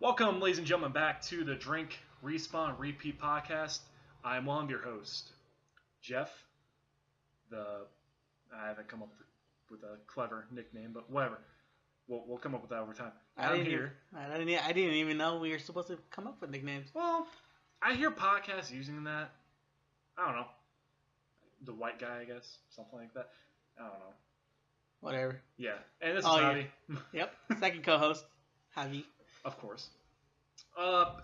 Welcome, ladies and gentlemen, back to the Drink, Respawn, Repeat podcast. I'm one of your hosts, Jeff. I haven't come up with a clever nickname, but whatever. We'll come up with that over time. I'm here. I didn't even know we were supposed to come up with nicknames. Well, I hear podcasts using that. I don't know. The white guy, I guess. Something like that. I don't know. Whatever. Yeah. And this is Javi. Yep. Second co-host, Javi. Of course.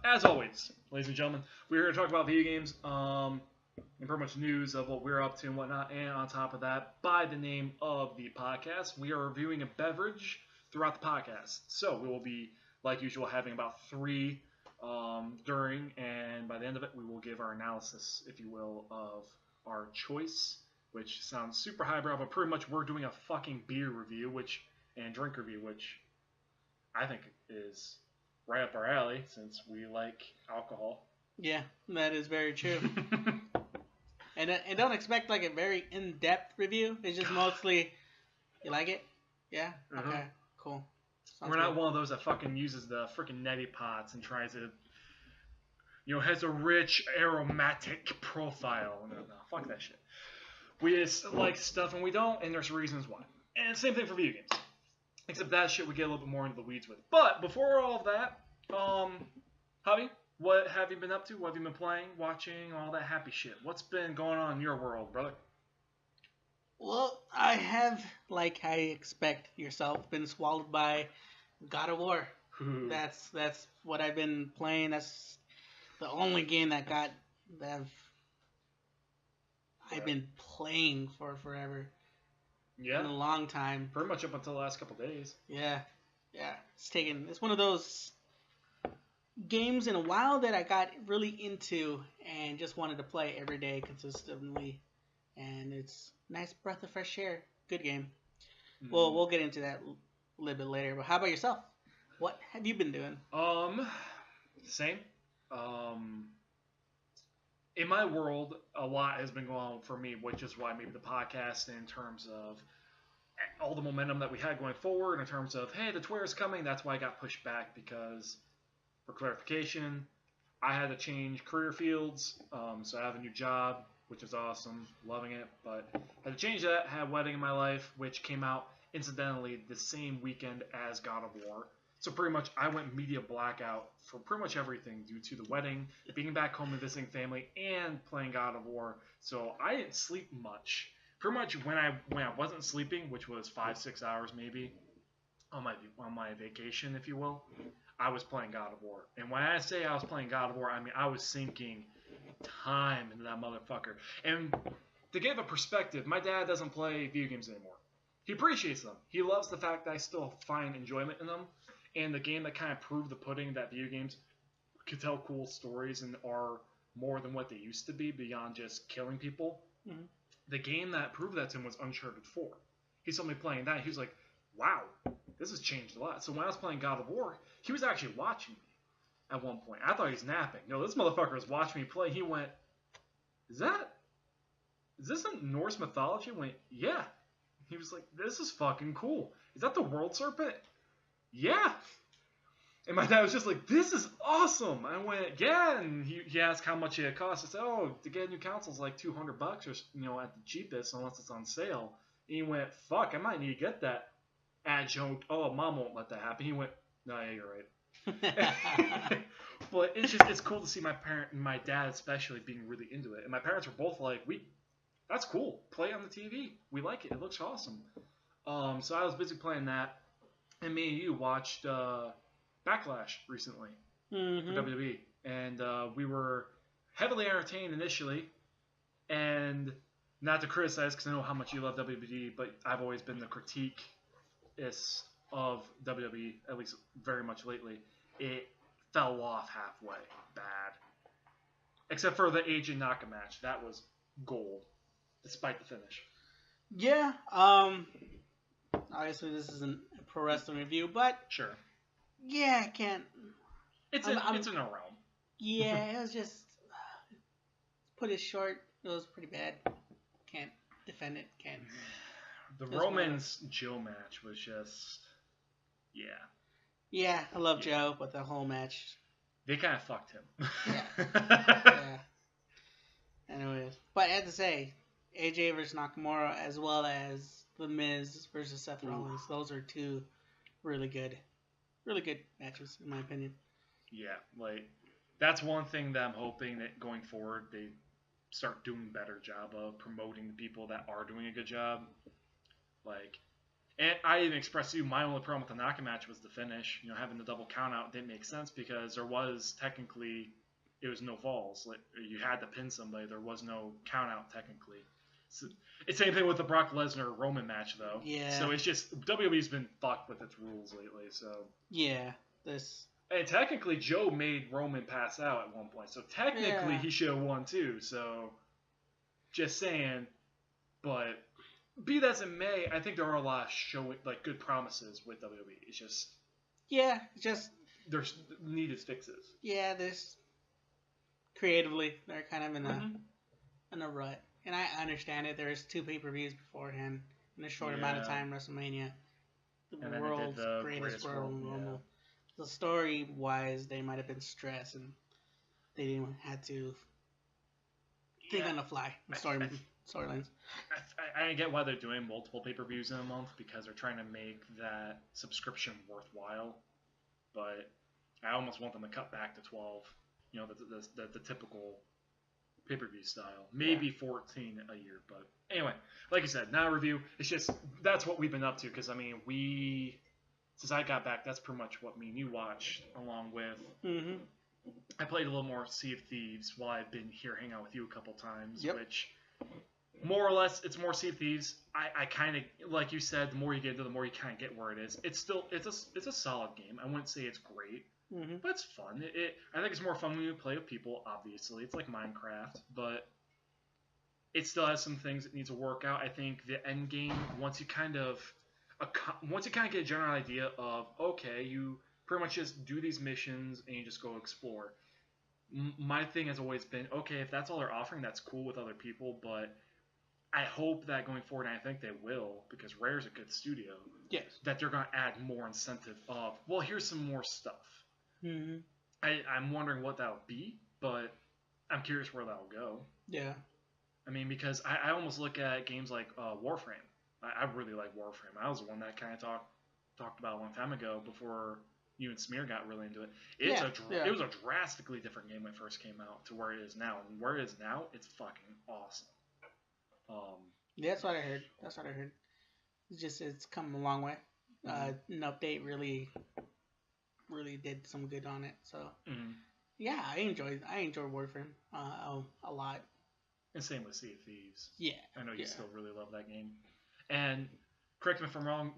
As always, ladies and gentlemen, we're here to talk about video games, and pretty much news of what we're up to and whatnot. And on top of that, by the name of the podcast, we are reviewing a beverage throughout the podcast. So we will be, like usual, having about 3 during, and by the end of it, we will give our analysis, if you will, of our choice, which sounds super highbrow, but pretty much we're doing a fucking beer review, and drink review, which I think is right up our alley, since we like alcohol. Yeah, that is very true. and don't expect like a very in-depth review. It's just mostly, you like it? Yeah? Mm-hmm. Okay, cool. Sounds We're not good. one of those that fucking uses the freaking neti pots and tries to, has a rich aromatic profile. No, fuck that shit. We just like stuff and we don't, and there's reasons why. And same thing for video games. Except that shit we get a little bit more into the weeds with. But before all of that, Javi, what have you been up to? What have you been playing, watching, all that happy shit? What's been going on in your world, brother? Well, I have, like I expect yourself, been swallowed by God of War. Ooh. That's what I've been playing. That's the only game that I've been playing for forever. Yeah. In a long time. Pretty much up until the last couple days. Yeah. It's one of those games in a while that I got really into and just wanted to play every day consistently. And it's a nice breath of fresh air. Good game. Well, we'll get into that a little bit later. But how about yourself? What have you been doing? Same. In my world, a lot has been going on for me, which is why maybe the podcast, in terms of all the momentum that we had going forward, in terms of, hey, the Twitter's coming, that's why I got pushed back, because, for clarification, I had to change career fields, so I have a new job, which is awesome, loving it, but I had to change that, had a wedding in my life, which came out, incidentally, the same weekend as God of War. So pretty much I went media blackout for pretty much everything due to the wedding, being back home and visiting family, and playing God of War. So I didn't sleep much. Pretty much when I wasn't sleeping, which was 5-6 hours maybe, on my vacation, if you will, I was playing God of War. And when I say I was playing God of War, I mean I was sinking time into that motherfucker. And to give a perspective, my dad doesn't play video games anymore. He appreciates them. He loves the fact that I still find enjoyment in them. And the game that kind of proved the pudding that video games can tell cool stories and are more than what they used to be beyond just killing people. Mm-hmm. The game that proved that to him was Uncharted 4. He saw me playing that. He was like, wow, this has changed a lot. So when I was playing God of War, he was actually watching me at one point. I thought he was napping. No, this motherfucker was watching me play. He went, is this in Norse mythology? I went, yeah. He was like, this is fucking cool. Is that the world serpent? Yeah. And my dad was just like, this is awesome. I went, yeah. And he asked how much it cost. I said, oh, to get a new console is like $200 or, at the cheapest, unless it's on sale. And he went, fuck, I might need to get that adjunct. Oh, mom won't let that happen. He went, no, yeah, you're right. But it's cool to see my dad especially being really into it. And my parents were both like, that's cool. Play on the TV. We like it. It looks awesome. So I was busy playing that. And me and you watched Backlash recently for WWE. And we were heavily entertained initially. And not to criticize, because I know how much you love WWE, but I've always been the critique-ist of WWE, at least very much lately. It fell off halfway. Bad. Except for the AJ Naka match. That was gold, despite the finish. Yeah. Obviously, this isn't a pro wrestling review, but sure. Yeah, I can't. It's in a realm. Yeah, it was just put it short. It was pretty bad. Can't defend it. Can't. The Romans Joe match was just, yeah. Yeah, I love Yeah. Joe, but the whole match. They kind of fucked him. Yeah. Yeah. Anyways, but I had to say, AJ versus Nakamura as well as The Miz versus Seth Rollins. Those are two really good matches in my opinion. Yeah, like that's one thing that I'm hoping that going forward they start doing a better job of promoting the people that are doing a good job. Like, and I even expressed to you my only problem with the Naka match was the finish. You know, having the double count out didn't make sense because there was technically it was no falls. Like you had to pin somebody. There was no count out technically. So, it's the same thing with the Brock Lesnar Roman match though. Yeah. So it's just WWE's been fucked with its rules lately. So yeah, this. And technically, Joe made Roman pass out at one point, so technically Yeah. he should have won too. So, just saying. But be that as it may, I think there are a lot of showing like good promises with WWE. It's just Yeah, just there's needed fixes. yeah, this creatively they're kind of Mm-hmm. in a rut, and I understand it. There's 2 pay-per-views beforehand in a short amount of Yeah. time. WrestleMania, And the then they did world's the greatest Royal World, Rumble. The story-wise, they might have been stressed and they didn't have to think on the fly. Storylines. I get why they're doing multiple pay-per-views in a month because they're trying to make that subscription worthwhile. But I almost want them to cut back to 12. You know, the typical pay-per-view style. Maybe 14 a year, but anyway, like I said, not a review. It's just that's what we've been up to because I mean since I got back, that's pretty much what me and you watched along with. Mm-hmm. I played a little more Sea of Thieves while I've been here hanging out with you a couple times, Yep. which more or less it's more Sea of Thieves. I kind of like you said, the more you get into, the more you kind of get where it is. It's still it's a solid game. I wouldn't say it's great. Mm-hmm. But it's fun. I think it's more fun when you play with people, obviously. It's like Minecraft, but it still has some things it needs to work out. I think the end game, once you kind of get a general idea of, okay, you pretty much just do these missions and you just go explore. My thing has always been, okay, if that's all they're offering, that's cool with other people, but I hope that going forward, and I think they will, because Rare's a good studio, Yes. that they're going to add more incentive of, well, here's some more stuff. Mm-hmm. I'm wondering what that would be, but I'm curious where that will go. Yeah. I mean, because I almost look at games like Warframe. I really like Warframe. I was the one that kind of talked about a long time ago before you and Smear got really into it. It was a drastically different game when it first came out to where it is now. And where it is now, it's fucking awesome. Yeah, that's what I heard. It's come a long way. An update really did some good on it. So yeah, I enjoy Warframe a lot. And same with Sea of Thieves. Yeah. I know you still really love that game. And correct me if I'm wrong.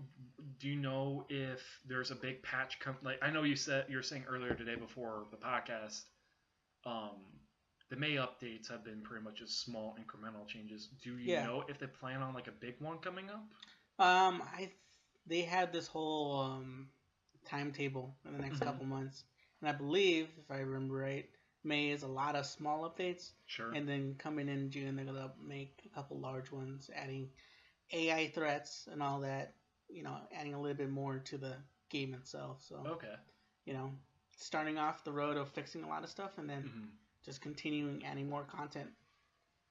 Do you know if there's a big patch like I know you were saying earlier today before the podcast. The May updates have been pretty much just small incremental changes. Do you know if they plan on like a big one coming up? They had this whole timetable in the next couple months, and I believe, if I remember right, May is a lot of small updates. Sure. And then coming in June, they're gonna make a couple large ones, adding AI threats and all that. You know, adding a little bit more to the game itself. So okay. You know, starting off the road of fixing a lot of stuff, and then just continuing adding more content.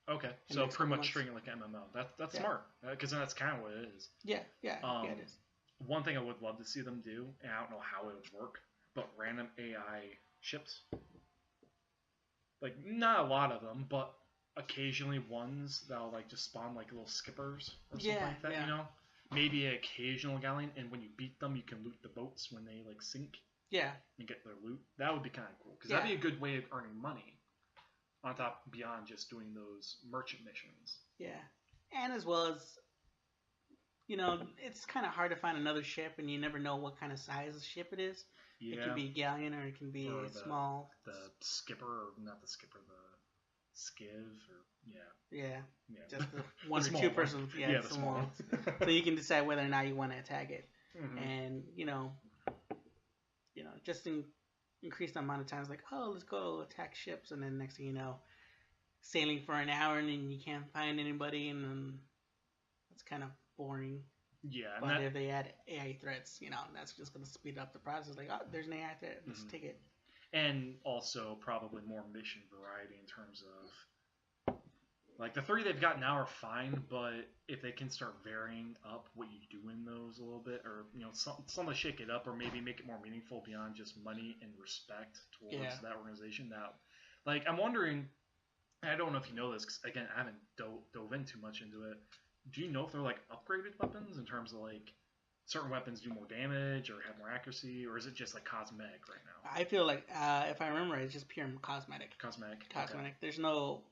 Okay, so pretty much treating it like MMO. That's smart, because then that's kind of what it is. Yeah, it is. One thing I would love to see them do, and I don't know how it would work, but random AI ships. Like, not a lot of them, but occasionally ones that'll like just spawn like little skippers or something like that, you know? Maybe an occasional galleon, and when you beat them, you can loot the boats when they like sink. Yeah. And get their loot. That would be kind of cool, because that'd be a good way of earning money. On top, beyond just doing those merchant missions. Yeah. And as well as, you know, it's kind of hard to find another ship, and you never know what kind of size of ship it is. Yeah. It can be a galleon, or it can be small. The skipper, or not the skipper, the skiv, or Yeah. Just the one or two person. Yeah, the small ones. So you can decide whether or not you want to attack it, and you know, just increase the amount of times, like, oh, let's go attack ships, and then next thing you know, sailing for an hour and then you can't find anybody, and then it's kind of boring. Yeah, and But if they add AI threats, that's just going to speed up the process. Like, oh, there's an AI threat. Let's take it. And also probably more mission variety in terms of, like, the 3 they've got now are fine, but if they can start varying up what you do in those a little bit, or something to shake it up, or maybe make it more meaningful beyond just money and respect towards that organization. That, like, I'm wondering, I don't know if you know this, because again, I haven't dove in too much into it. Do you know if they're like upgraded weapons in terms of like certain weapons do more damage or have more accuracy, or is it just like cosmetic right now? I feel like, if I remember, it's just pure cosmetic. Cosmetic. Okay. There's no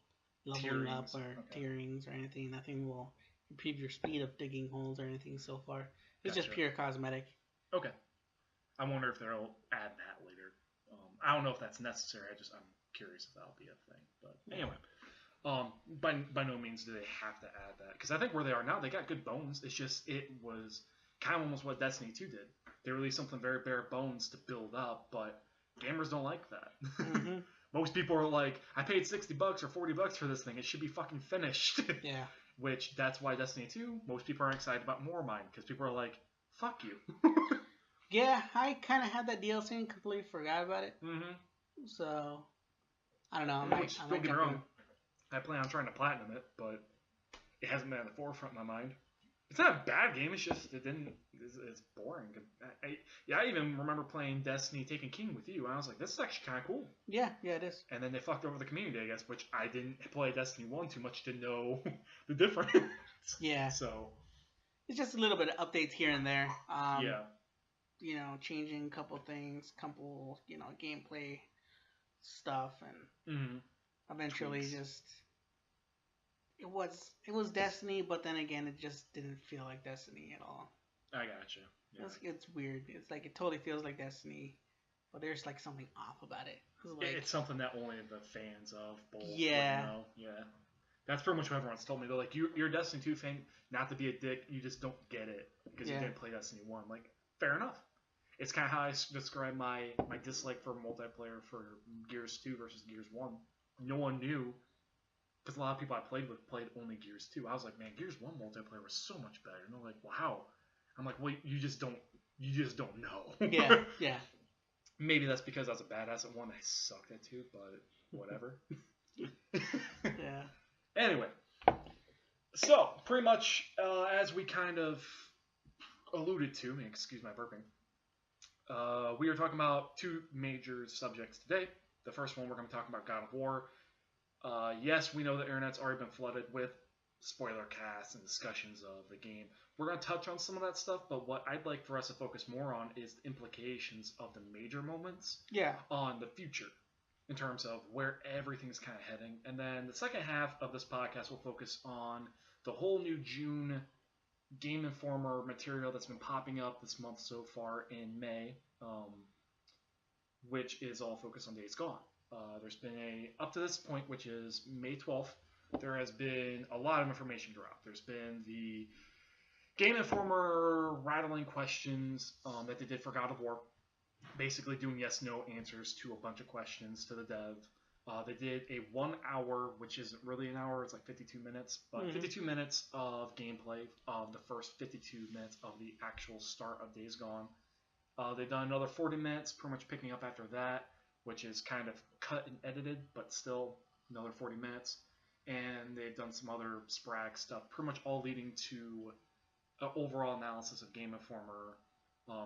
leveling up Tierings. or tierings or anything. Nothing will improve your speed of digging holes or anything so far. It's just pure cosmetic. Okay. I wonder if they'll add that later. I don't know if that's necessary. I'm curious if that'll be a thing. But anyway, by no means do they have to add that, because I think where they are now, they got good bones. It's just it was kind of almost what Destiny 2 did. They released something very bare bones to build up, but gamers don't like that. Mm-hmm. Most people are like, I paid $60 or $40 for this thing. It should be fucking finished. Yeah. Which, that's why Destiny 2, most people aren't excited about Morrowind, because people are like, fuck you. Yeah, I kind of had that DLC and completely forgot about it. Mm-hmm. So, I don't know. Don't get me wrong. I plan on trying to platinum it, but it hasn't been at the forefront of my mind. It's not a bad game. It's just it's boring. I even remember playing Destiny Taken King with you, and I was like, this is actually kind of cool. Yeah, it is. And then they fucked over the community, I guess, which I didn't play Destiny 1 too much to know the difference. Yeah. So it's just a little bit of updates here and there. Changing a couple things, gameplay stuff, and eventually tweaks. Just it was Destiny, but then again, it just didn't feel like Destiny at all. I gotcha. Yeah. It's weird. It's like it totally feels like Destiny, but there's like something off about it. It's something that only the fans of both would know. Yeah. That's pretty much what everyone's told me. They're like, you're a Destiny 2 fan, not to be a dick, you just don't get it because you didn't play Destiny 1. Like, fair enough. It's kind of how I describe my dislike for multiplayer for Gears 2 versus Gears 1. No one knew, because a lot of people I played with played only Gears 2. I was like, man, Gears 1 multiplayer was so much better. And they're like, well, how? I'm like, well, you just don't know. Yeah. Maybe that's because I was a badass at 1. I sucked at 2, but whatever. Yeah. Anyway, so pretty much as we kind of alluded to, excuse my burping, we are talking about 2 major subjects today. The first one, we're going to be talking about God of War. Yes, we know the internet's already been flooded with spoiler casts and discussions of the game. We're going to touch on some of that stuff, but what I'd like for us to focus more on is the implications of the major moments on the future, in terms of where everything's kind of heading. And then the second half of this podcast will focus on the whole new June Game Informer material that's been popping up this month so far in May, which is all focused on Days Gone. There's been up to this point, which is May 12th, there has been a lot of information dropped. There's been the Game Informer rattling questions that they did for God of War, basically doing yes/no answers to a bunch of questions to the dev. They did a 1 hour, which isn't really an hour, it's like 52 minutes, but 52 minutes of gameplay of the first 52 minutes of the actual start of Days Gone. They've done another 40 minutes, pretty much picking up after that, which is kind of cut and edited, but still another 40 minutes. And they've done some other sporadic stuff, pretty much all leading to an overall analysis of Game Informer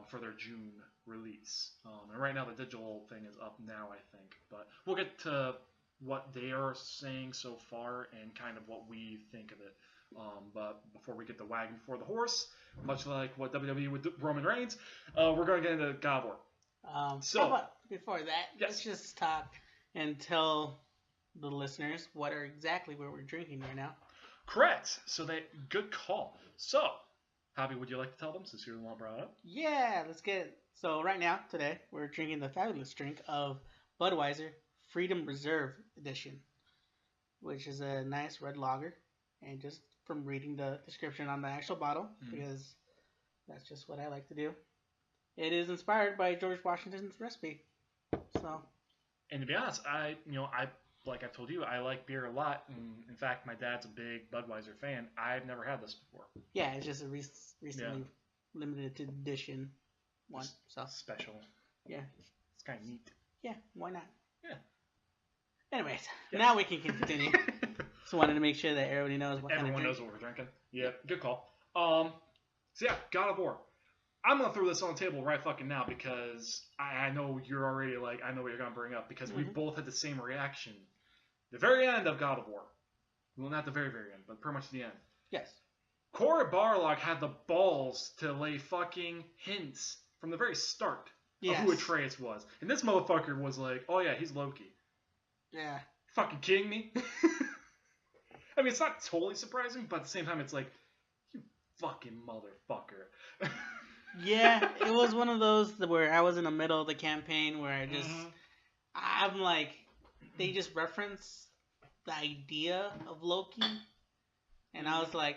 for their June release. And right now the digital thing is up now, I think. But we'll get to what they are saying so far and kind of what we think of it. But before we get the wagon before the horse, much like what WWE with Roman Reigns, we're going to get into God of War. How about before that, let's just talk and tell the listeners what we're drinking right now. Correct. So good call. So, Javi, would you like to tell them since you're the one brought up? Yeah, let's get it. So right now, today, we're drinking the fabulous drink of Budweiser Freedom Reserve Edition, which is a nice red lager. And just from reading the description on the actual bottle, because that's just what I like to do, it is inspired by George Washington's recipe. So. And to be honest, I like I told you, I like beer a lot. And in fact, my dad's a big Budweiser fan. I've never had this before. Yeah, it's just a recently limited edition one. So Special. Yeah. It's kind of neat. Yeah, why not? Yeah. Anyways, now we can continue. Just wanted to make sure that everybody knows what Everyone kind of knows what we're drinking. Yeah, good call. So yeah, God of War. I'm gonna throw this on the table right fucking now because I know you're already like, I know what you're gonna bring up because we both had the same reaction. The very end of God of War. Well, not the very, very end, but pretty much the end. Yes. Cory Barlog had the balls to lay fucking hints from the very start of who Atreus was. And this motherfucker was like, oh yeah, he's Loki. Yeah. Fucking kidding me? I mean, it's not totally surprising, but at the same time, it's like, you fucking motherfucker. Yeah, it was one of those where I was in the middle of the campaign where I just, I'm like, they just reference the idea of Loki, and I was like,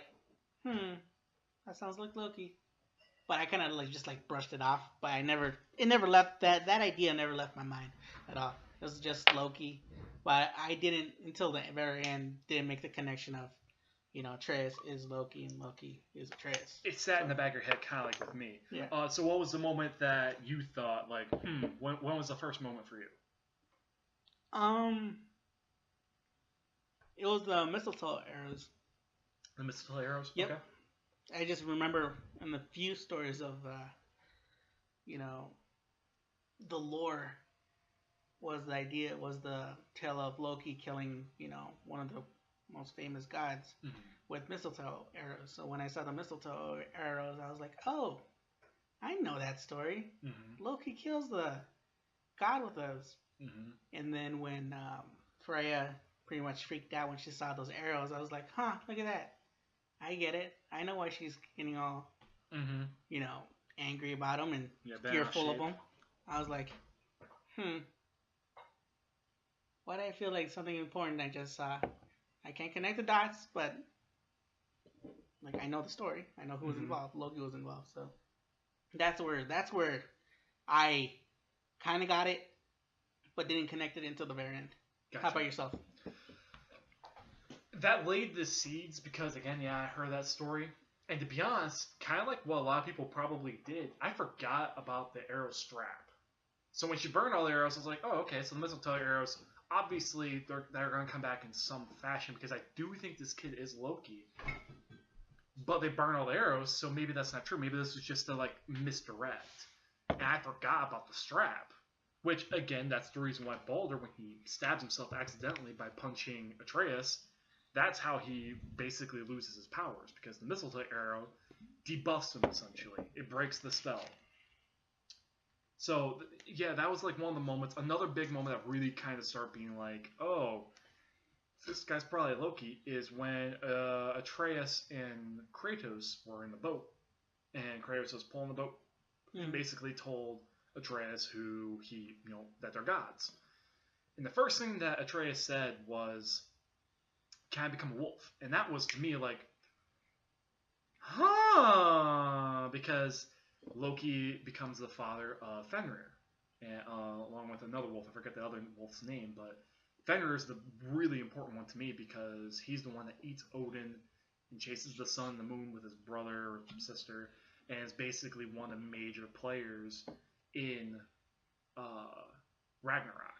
that sounds like Loki. But I kind of like just like brushed it off. But it never left that idea never left my mind at all. It was just Loki. But I didn't until the very end didn't make the connection of, Atreus is Loki and Loki is Atreus. It sat in the back of your head, kind of like with me. Yeah. So what was the moment that you thought like, when was the first moment for you? It was the mistletoe arrows. The mistletoe arrows. Yep. Okay. I just remember in the few stories of, the lore was the tale of Loki killing, one of the most famous gods with mistletoe arrows. So when I saw the mistletoe arrows, I was like, oh, I know that story. Loki kills the god with those. And then when Freya pretty much freaked out when she saw those arrows, I was like, huh, look at that. I get it. I know why she's getting all, angry about them and fearful of them. I was like, why do I feel like something important I just saw? I can't connect the dots, but like I know the story. I know who was involved. Loki was involved. So that's where I kind of got it, but didn't connect it until the very end. Gotcha. How about yourself? That laid the seeds because, again, I heard that story. And to be honest, kind of like what a lot of people probably did, I forgot about the arrow strap. So when she burned all the arrows, I was like, oh, okay, so the mistletoe arrows, obviously they're going to come back in some fashion because I do think this kid is Loki. But they burn all the arrows, so maybe that's not true. Maybe this was just to, like, misdirect. And I forgot about the strap. Which, again, that's the reason why Baldur, when he stabs himself accidentally by punching Atreus, that's how he basically loses his powers, because the mistletoe arrow debuffs him, essentially. It breaks the spell. So, yeah, that was like one of the moments. Another big moment that really kind of started being like, oh, this guy's probably Loki, is when Atreus and Kratos were in the boat. And Kratos was pulling the boat and basically told Atreus that they're gods. And the first thing that Atreus said was, can I become a wolf? And that was, to me, like, because Loki becomes the father of Fenrir, and along with another wolf. I forget the other wolf's name, but Fenrir is the really important one to me because he's the one that eats Odin and chases the sun and the moon with his brother or sister, and is basically one of the major players in Ragnarok.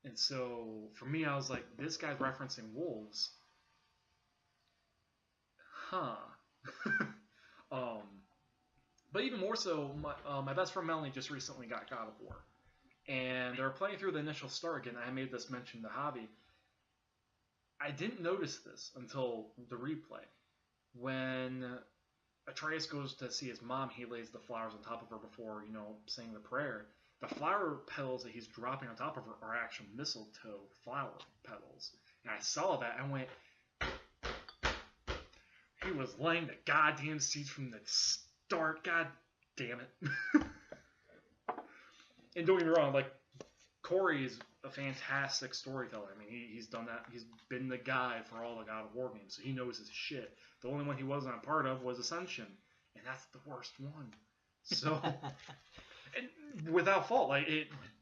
And so, for me, I was like, this guy's referencing wolves. But even more so, my best friend Melanie just recently got God of War. And they were playing through the initial start again. I made this mention to Javi. I didn't notice this until the replay. When Atreus goes to see his mom, he lays the flowers on top of her before, saying the prayer. The flower petals that he's dropping on top of her are actual mistletoe flower petals. And I saw that and went, he was laying the goddamn seeds from the start. God damn it. And don't get me wrong, like, Corey is a fantastic storyteller. I mean, he's done that. He's been the guy for all the God of War games, so he knows his shit. The only one he wasn't a part of was Ascension, and that's the worst one. So... And without fault, like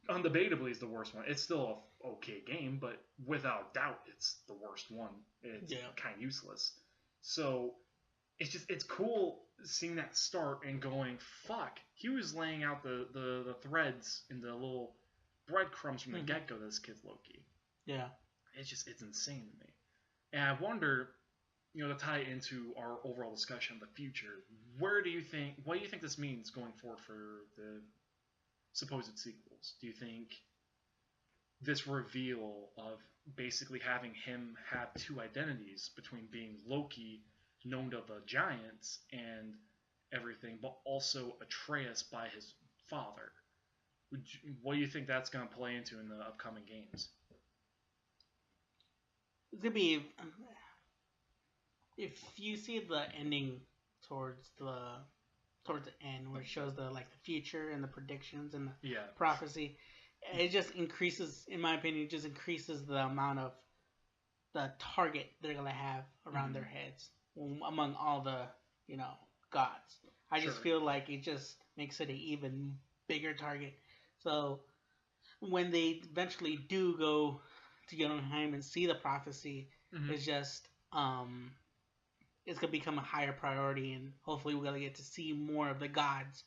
undebatably is the worst one. It's still a okay game, but without doubt, it's the worst one. It's kind of useless. So it's cool seeing that start and going, fuck. He was laying out the threads and the little breadcrumbs from the get go. This kid's Loki. Yeah. It's insane to me. And I wonder, to tie it into our overall discussion of the future, what do you think this means going forward for the supposed sequels? Do you think this reveal of basically having him have two identities between being Loki, known of the giants and everything, but also Atreus by his father, what do you think that's going to play into in the upcoming games? It's gonna be, if you see the ending towards the end, where it shows the future and the predictions and the prophecy, it just increases, in my opinion, it just increases the amount of the target they're gonna have around their heads among all the gods. I just feel like it just makes it an even bigger target. So when they eventually do go to Jotunheim and see the prophecy, it's just it's gonna become a higher priority, and hopefully we're gonna get to see more of the gods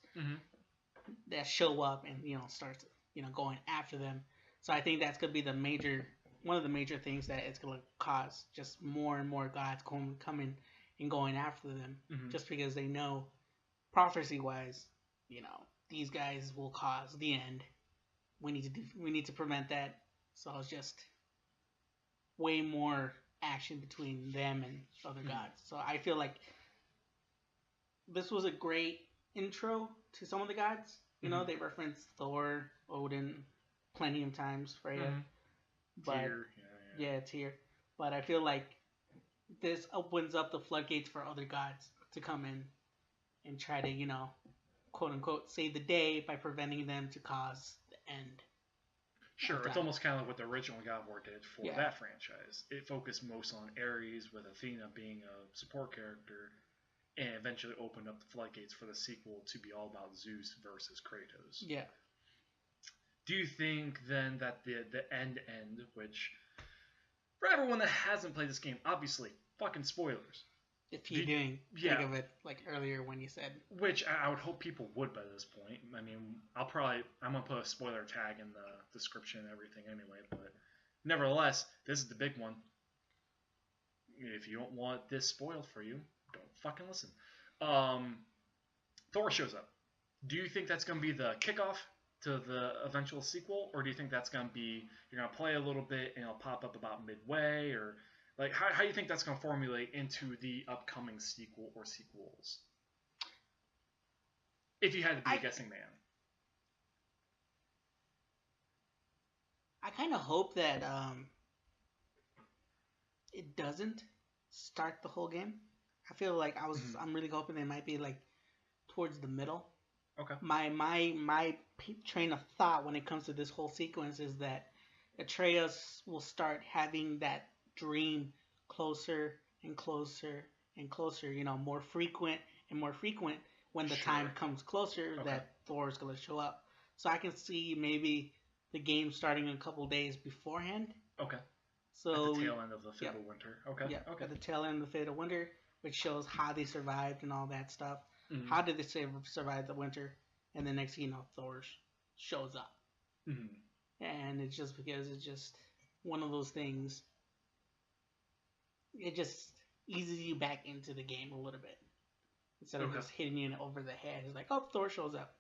that show up and start going after them. So I think that's gonna be one of the major things that it's gonna cause, just more and more gods coming and going after them, just because they know prophecy wise, these guys will cause the end. We need to prevent that. So it's just way more action between them and other gods. So I feel like this was a great intro to some of the gods. They referenced Thor, Odin, plenty of times, Freya, but Tyr. But I feel like this opens up the floodgates for other gods to come in and try to, quote unquote, save the day by preventing them to cause the end. Sure, it's almost kind of like what the original God of War did for that franchise. It focused most on Ares, with Athena being a support character, and eventually opened up the floodgates for the sequel to be all about Zeus versus Kratos. Yeah. Do you think then that the end, which for everyone that hasn't played this game, obviously, fucking spoilers. If you're think of it earlier when you said. Which I would hope people would by this point. I mean, I'm gonna put a spoiler tag in the description and everything anyway, but nevertheless, this is the big one. If you don't want this spoiled for you, don't fucking listen. Thor shows up. Do you think that's gonna be the kickoff to the eventual sequel, or do you think that's gonna be, you're gonna play a little bit and it'll pop up about midway, or how do you think that's going to formulate into the upcoming sequel or sequels? If you had to be a guessing man. I kind of hope that it doesn't start the whole game. I feel like I'm really hoping they might be towards the middle. Okay. My train of thought when it comes to this whole sequence is that Atreus will start having that dream closer and closer and closer, more frequent and more frequent when the time comes closer that Thor is going to show up. So I can see maybe the game starting a couple days beforehand. Okay. So at the tail end of the Fate of Winter. Okay. Yeah. Okay. At the tail end of the Fate of Winter, which shows how they survived and all that stuff. Mm-hmm. How did they survive the winter? And the next thing you know, Thor shows up. Mm-hmm. And it's just because it's just one of those things. It just eases you back into the game a little bit. Instead of just hitting you over the head. It's like, oh, Thor shows up.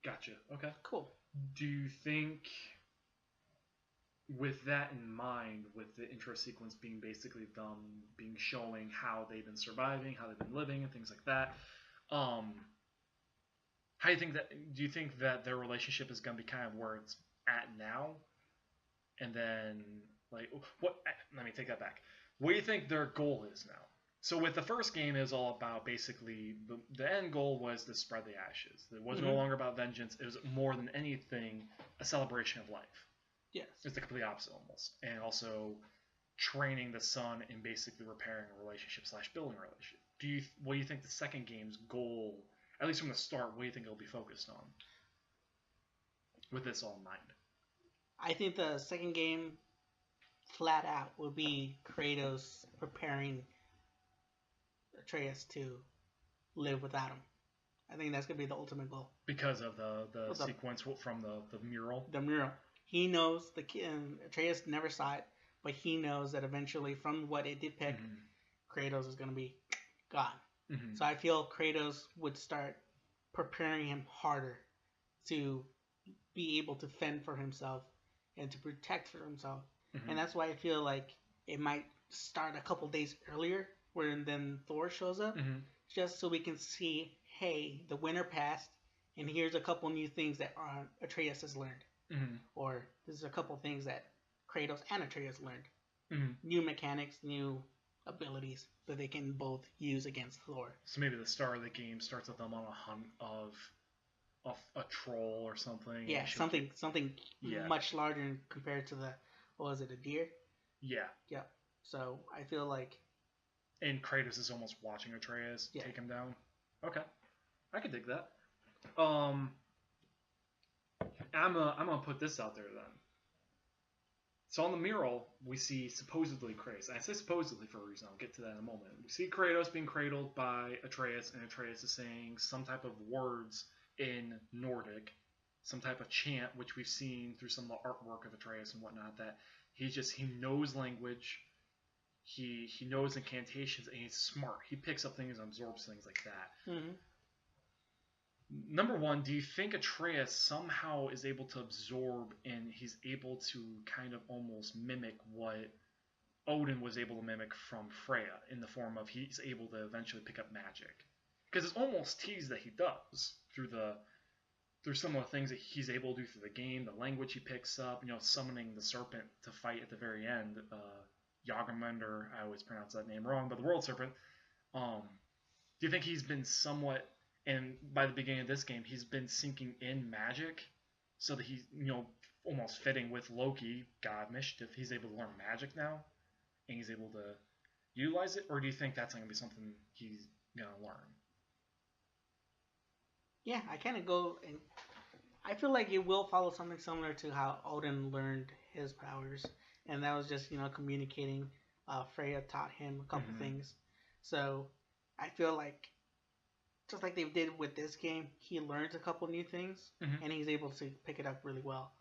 Gotcha. Okay. Cool. Do you think, with that in mind, with the intro sequence being basically them showing how they've been surviving, how they've been living, and things like that, do you think that their relationship is going to be kind of where it's at now? And then, let me take that back. What do you think their goal is now? So with the first game, it was all about basically the end goal was to spread the ashes. It was no longer about vengeance. It was more than anything a celebration of life. Yes. It's the complete opposite almost. And also training the son in basically repairing a relationship / building a relationship. What do you think the second game's goal, at least from the start, what do you think it'll be focused on? With this all in mind. I think the second game, flat out, will be Kratos preparing Atreus to live without him. I think that's gonna be the ultimate goal. Because of the sequence from the mural. The mural. He knows Atreus never saw it, but he knows that eventually, from what it depict, Kratos is gonna be gone. So I feel Kratos would start preparing him harder to be able to fend for himself and to protect for himself. And that's why I feel like it might start a couple days earlier, where then Thor shows up, just so we can see, hey, the winter passed, and here's a couple new things that Atreus has learned. Or there's a couple things that Kratos and Atreus learned. New mechanics, new abilities that they can both use against Thor. So maybe the start of the game starts with them on a hunt of a troll or something. Yeah, something much larger compared to the, what was it, a deer? Yeah. Yeah. So I feel like. And Kratos is almost watching Atreus take him down. Okay, I can dig that. I'm gonna put this out there then. So on the mural, we see supposedly Kratos. And I say supposedly for a reason. I'll get to that in a moment. We see Kratos being cradled by Atreus, and Atreus is saying some type of words in Nordic, some type of chant, which we've seen through some of the artwork of Atreus and whatnot, that he knows language, he knows incantations, and he's smart. He picks up things and absorbs things like that. Number one, do you think Atreus somehow is able to absorb and he's able to kind of almost mimic what Odin was able to mimic from Freya, in the form of he's able to eventually pick up magic? Because it's almost teased that he does through some of the things that he's able to do through the game, the language he picks up, summoning the serpent to fight at the very end, Yagamund, I always pronounce that name wrong, but the world serpent. Do you think he's been somewhat, and by the beginning of this game, he's been sinking in magic, so that he's, almost fitting with Loki, God Mischief, he's able to learn magic now, and he's able to utilize it? Or do you think that's going to be something he's going to learn? Yeah, I kind of go, and I feel like it will follow something similar to how Odin learned his powers, and that was just, communicating. Freya taught him a couple things. So I feel like, just like they did with this game, he learns a couple new things, and he's able to pick it up really well.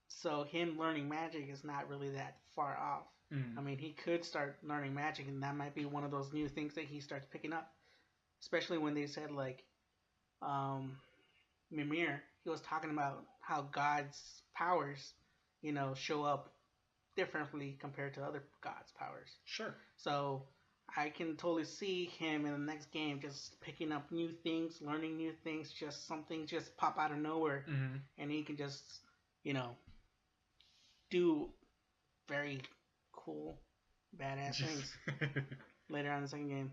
So him learning magic is not really that far off. I mean, he could start learning magic, and that might be one of those new things that he starts picking up. Especially when they said, like, Mimir, he was talking about how God's powers, show up differently compared to other gods' powers. Sure. So I can totally see him in the next game just picking up new things, learning new things, just something just pop out of nowhere, and he can just, do very cool, badass things later on in the second game.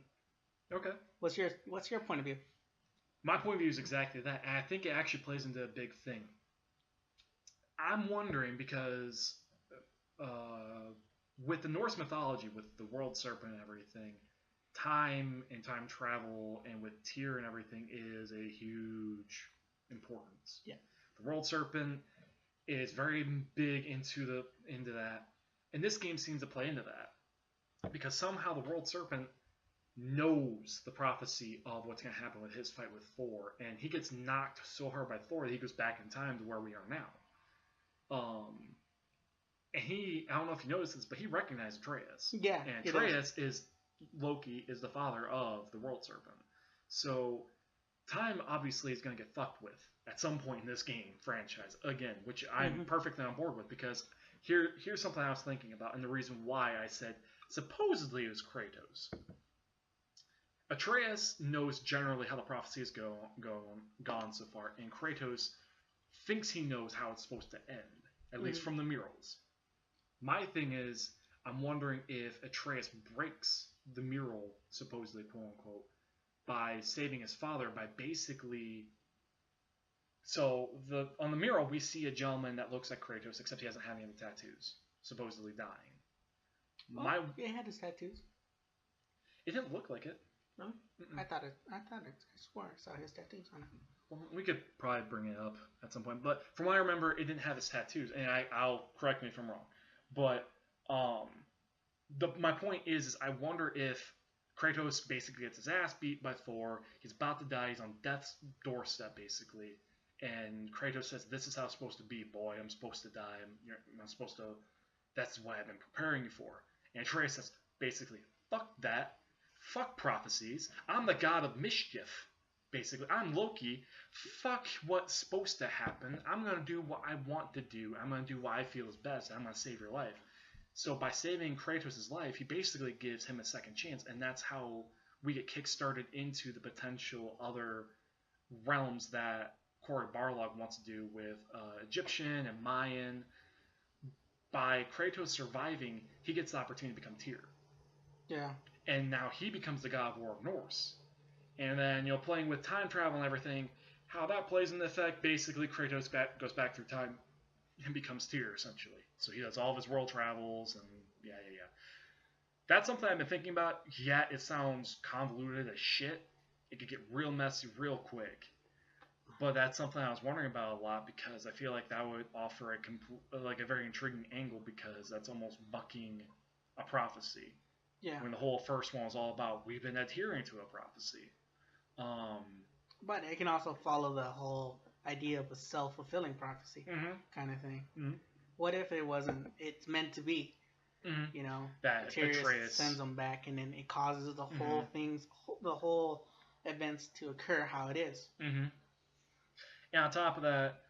Okay. What's your point of view? My point of view is exactly that, and I think it actually plays into a big thing. I'm wondering, because with the Norse mythology, with the world serpent and everything, time and time travel, and with Tyr and everything, is a huge importance. Yeah. The world serpent is very big into that, and this game seems to play into that, because somehow the world serpent knows the prophecy of what's going to happen with his fight with Thor, and he gets knocked so hard by Thor that he goes back in time to where we are now. And I don't know if you noticed this, but he recognized Atreus. Yeah. And Atreus is the father of the world serpent. So time obviously is going to get fucked with at some point in this game franchise again, which I'm perfectly on board with, because here's something I was thinking about, and the reason why I said supposedly it was Kratos. Atreus knows generally how the prophecy has gone so far, and Kratos thinks he knows how it's supposed to end, at least from the murals. My thing is, I'm wondering if Atreus breaks the mural, supposedly, quote-unquote, by saving his father, by basically... So, on the mural, we see a gentleman that looks like Kratos, except he doesn't have any of the tattoos, supposedly dying. Well, he had his tattoos. It didn't look like it. No? I thought it. I swore I saw his tattoos on it. Well, we could probably bring it up at some point, but from what I remember, it didn't have his tattoos, and I'll correct me if I'm wrong. But my point is I wonder if Kratos basically gets his ass beat by Thor. He's about to die. He's on death's doorstep, basically. And Kratos says, "This is how it's supposed to be, boy. I'm supposed to die. I'm supposed to. That's what I've been preparing you for." And Atreus says, basically, "Fuck that. Fuck prophecies. I'm the god of mischief. Basically, I'm Loki. Fuck what's supposed to happen. I'm gonna do what I want to do. I'm gonna do what I feel is best. I'm gonna save your life." So by saving Kratos' life, he basically gives him a second chance, and that's how we get kickstarted into the potential other realms that Cory Barlog wants to do with Egyptian and Mayan. By Kratos surviving, he gets the opportunity to become Tyr. Yeah. And now he becomes the god of war of Norse. And then, playing with time travel and everything, how that plays into effect, basically Kratos goes back through time and becomes Tyr, essentially. So he does all of his world travels, and yeah. That's something I've been thinking about. Yeah, it sounds convoluted as shit. It could get real messy real quick. But that's something I was wondering about a lot, because I feel like that would offer a very intriguing angle, because that's almost bucking a prophecy. Yeah. When the whole first one was all about, we've been adhering to a prophecy. But it can also follow the whole idea of a self-fulfilling prophecy kind of thing. Mm-hmm. What if it wasn't? It's meant to be. Mm-hmm. That Atreus sends them back, and then it causes the whole events to occur how it is. Mm-hmm. And on top of that,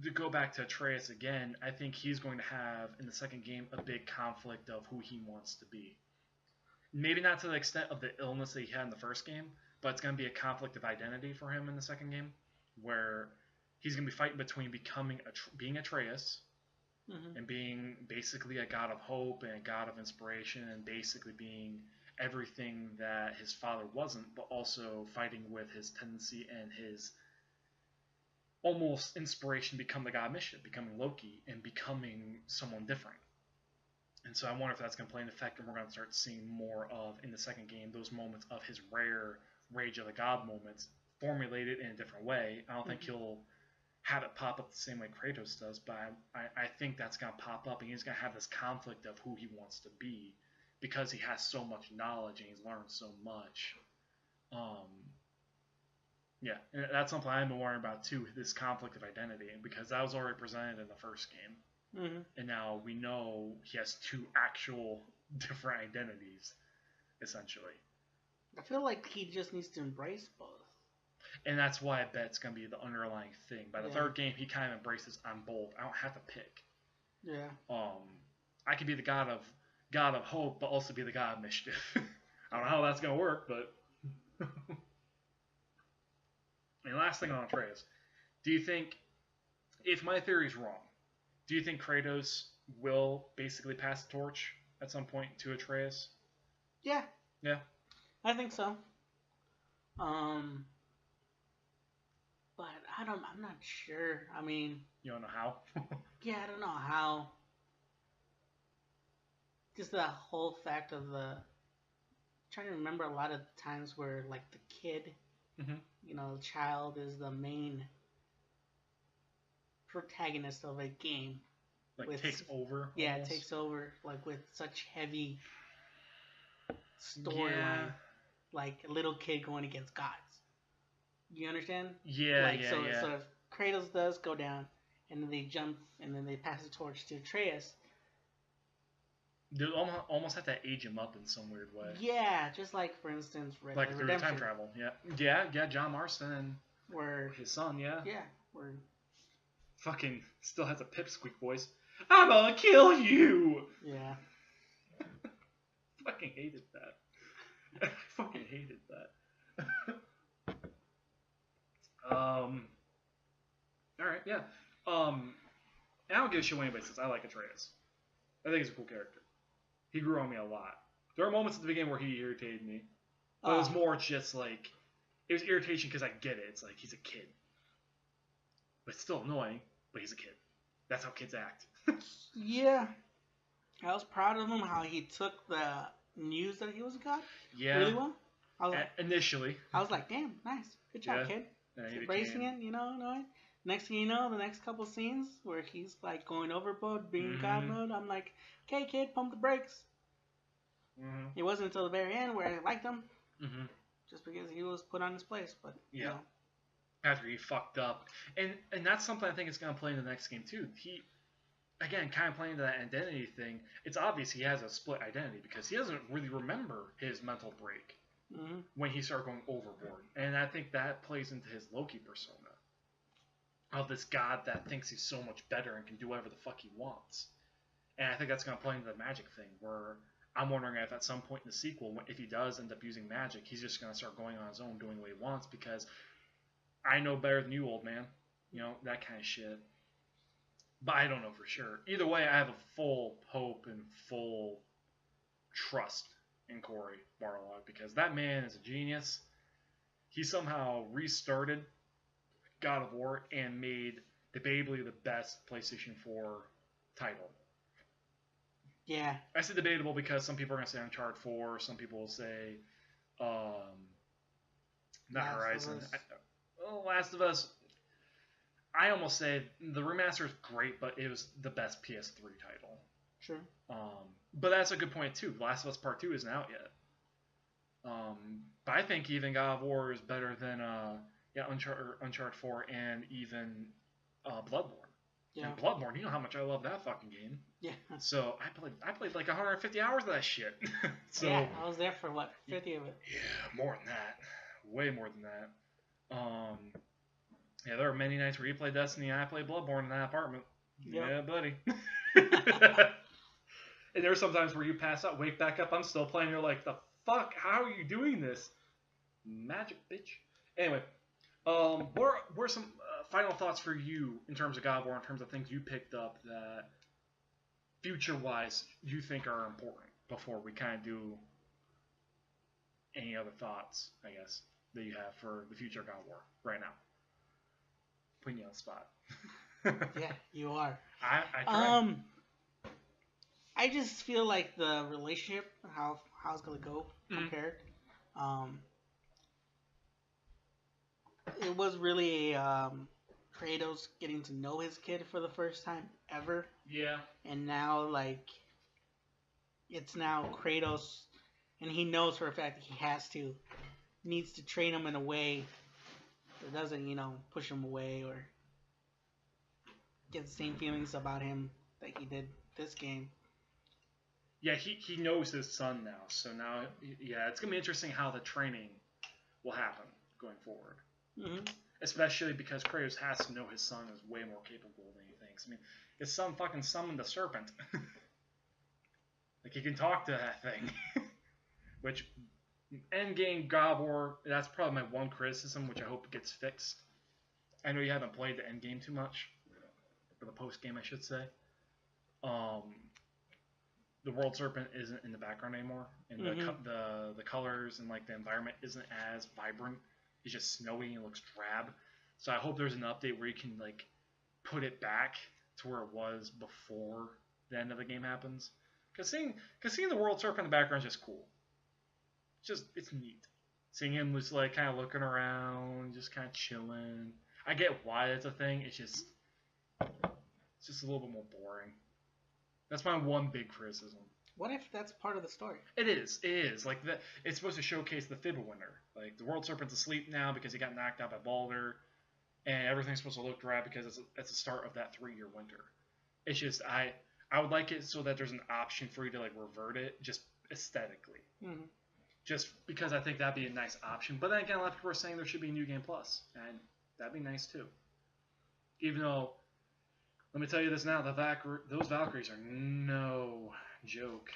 to go back to Atreus again, I think he's going to have in the second game a big conflict of who he wants to be. Maybe not to the extent of the illness that he had in the first game, but it's going to be a conflict of identity for him in the second game, where he's going to be fighting between being Atreus and being basically a god of hope and a god of inspiration, and basically being everything that his father wasn't, but also fighting with his tendency and his almost inspiration to become the god of mischief, becoming Loki and becoming someone different. And so I wonder if that's going to play an effect, and we're going to start seeing more of, in the second game, those moments of his rare Rage of the God moments formulated in a different way. I don't think he'll have it pop up the same way Kratos does, but I think that's going to pop up, and he's going to have this conflict of who he wants to be, because he has so much knowledge and he's learned so much. Yeah, and that's something I've been worrying about too, this conflict of identity, because that was already presented in the first game. And now we know he has two actual different identities, essentially. I feel like he just needs to embrace both. And that's why I bet it's going to be the underlying thing. By the third game, he kind of embraces, I'm both. I don't have to pick. Yeah. I could be the god of hope, but also be the god of mischief. I don't know how that's going to work, but... And last thing on Atreus. Do you think, if my theory is wrong, do you think Kratos will basically pass the torch at some point to Atreus? Yeah. Yeah. I think so. But I'm not sure. I mean... You don't know how? Yeah, I don't know how. Just the whole fact of I'm trying to remember a lot of times where, like, the kid, the child is the main protagonist of a game. Takes over? Yeah, almost. It takes over, like, with such heavy storyline. Yeah. Like a little kid going against gods. You understand? Yeah, So if Kratos does go down, and then they jump, and then they pass the torch to Atreus. They almost have to age him up in some weird way. Yeah, just like, for instance, Red Dead through Redemption. time travel. Yeah, John Marston. Where his son, yeah. Yeah, where... Fucking still has a pipsqueak voice. I'm gonna kill you! Yeah. Fucking hated that. I fucking hated that. Alright, yeah. And I don't give a shit what anybody says. I like Atreus. I think he's a cool character. He grew on me a lot. There were moments at the beginning where he irritated me. But it was more just like... It was irritation because I get it. It's like, he's a kid. But it's still annoying, but he's a kid. That's how kids act. Yeah. I was proud of him, how he took the news that he was a god really well. I was initially. I was like, damn, nice. Good job, kid. embracing it, knowing. Next thing you know, the next couple scenes where he's like going overboard, being God mode, I'm like, okay, kid, pump the brakes. It wasn't until the very end where I liked him, just because he was put on his place. But after he fucked up, and that's something I think is going to play in the next game too. He, again, kind of playing into that identity thing. It's obvious he has a split identity because he doesn't really remember his mental break when he started going overboard, and I think that plays into his Loki persona of this god that thinks he's so much better and can do whatever the fuck he wants. And I think that's going to play into the magic thing, where I'm wondering if at some point in the sequel, if he does end up using magic, he's just going to start going on his own, doing what he wants, because I know better than you, old man. That kind of shit. But I don't know for sure. Either way, I have a full hope and full trust in Cory Barlog, because that man is a genius. He somehow restarted God of War and made debatably the best PlayStation 4 title. Yeah. I say debatable because some people are going to say Uncharted 4, some people will say not Horizon. Last of Us, I almost say the remaster is great, but it was the best PS3 title. Sure. But that's a good point too. Last of Us Part 2 isn't out yet. But I think even God of War is better than Uncharted 4 and even Bloodborne. Yeah. And Bloodborne, you know how much I love that fucking game. Yeah. So I played like 150 hours of that shit. So yeah, I was there for 50 of it. Yeah, more than that. Way more than that. Yeah, there were many nights where you played Destiny and I played Bloodborne in that apartment. Yep. Yeah, buddy. And there were some times where you pass out, wake back up, I'm still playing, you're like, the fuck? How are you doing this? Magic, bitch. Anyway, what are some final thoughts for you in terms of God of War, in terms of things you picked up that, future-wise, you think are important before we kind of do any other thoughts, I guess, that you have for the future of God of War right now? Putting you on the spot. Yeah, you are. I try. I just feel like the relationship, how it's gonna go compared. It was really Kratos getting to know his kid for the first time ever. Yeah. And now it's now Kratos, and he knows for a fact that he needs to train him in a way that doesn't, push him away or get the same feelings about him that he did this game. Yeah, he knows his son now, so now, yeah, it's going to be interesting how the training will happen going forward. Especially because Kratos has to know his son is way more capable than he thinks. I mean, his son fucking summoned the serpent. Like, he can talk to that thing. Which, endgame God of War, that's probably my one criticism, which I hope gets fixed. I know you haven't played the endgame too much, or the post-game, I should say. The World Serpent isn't in the background anymore, and the colors and like the environment isn't as vibrant. It's just snowy and looks drab. So I hope there's an update where you can like put it back to where it was before the end of the game happens. Because seeing the World Serpent in the background is just cool. It's neat. Seeing him just like kind of looking around, just kind of chilling. I get why it's a thing. It's just a little bit more boring. That's my one big criticism. What if that's part of the story? It is. Like, it's supposed to showcase the Fimbulwinter. Like, the World Serpent's asleep now because he got knocked out by Baldur, and everything's supposed to look drab because it's the start of that 3-year winter. It's just, I would like it so that there's an option for you to, like, revert it, just aesthetically. Just because I think that'd be a nice option. But then again, a lot of people are saying there should be a New Game Plus, and that'd be nice, too. Even though, let me tell you this now, those Valkyries are no joke.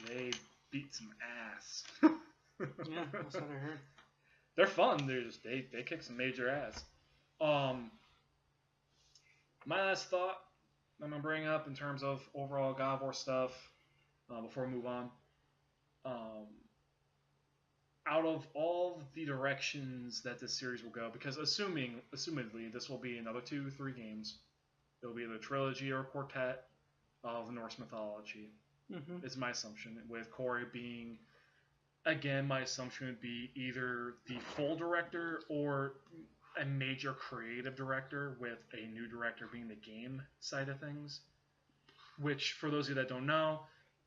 They beat some ass. Yeah, that's what I heard. They're fun. They kick some major ass. My last thought I'm going to bring up in terms of overall God of War stuff before we move on. Out of all the directions that this series will go, because assumedly this will be another 2-3 games. It'll be either a trilogy or a quartet of Norse mythology. Is my assumption. With Cory being, again, my assumption would be either the full director or a major creative director, with a new director being the game side of things. Which, for those of you that don't know,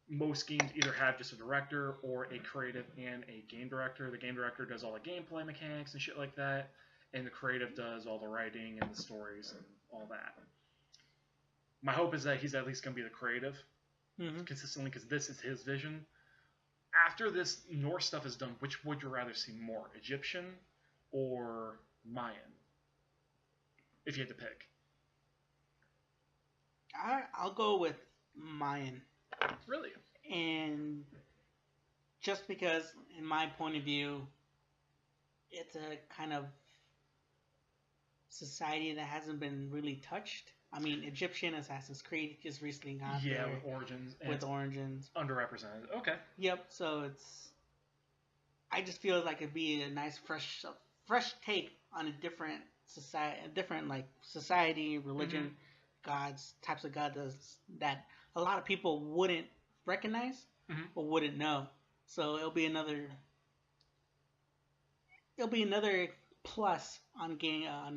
most games either have just a director or a creative and a game director. The game director does all the gameplay mechanics and shit like that, and the creative does all the writing and the stories and all that. My hope is that he's at least going to be the creative consistently, because this is his vision. After this Norse stuff is done, which would you rather see more, Egyptian or Mayan? If you had to pick. I'll go with Mayan. Really? And just because, in my point of view, it's a kind of society that hasn't been really touched. I mean, Egyptian Assassin's Creed just recently got there. With Origins. With Origins. Underrepresented. Okay. Yep. So it's. I just feel like it'd be a nice, fresh take on a different society, religion, gods, types of gods that a lot of people wouldn't recognize or wouldn't know. So it'll be another plus on